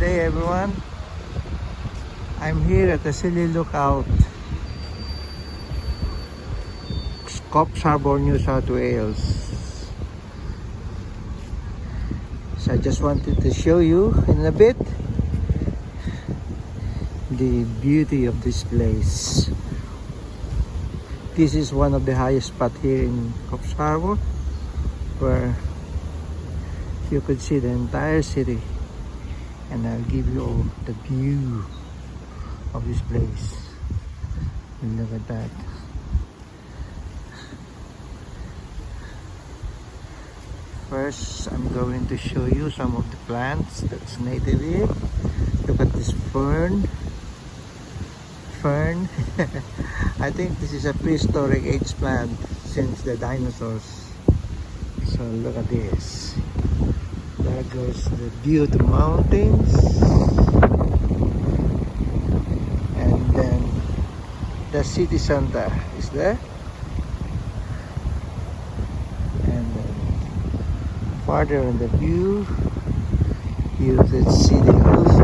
day, everyone. I'm here at the Silly Lookout, Coffs Harbour, New South Wales. So I just wanted to show you in a bit the beauty of this place. This is one of the highest spots here in Coffs Harbour, where you could see the entire city, and I'll give you all the view of this place. And look at that. First, I'm going to show you some of the plants that's native here. Look at this fern. I think this is a prehistoric age plant since the dinosaurs. So look at this. There goes the view of the mountains, and then the city center is there, and then farther in the view you could see the ocean.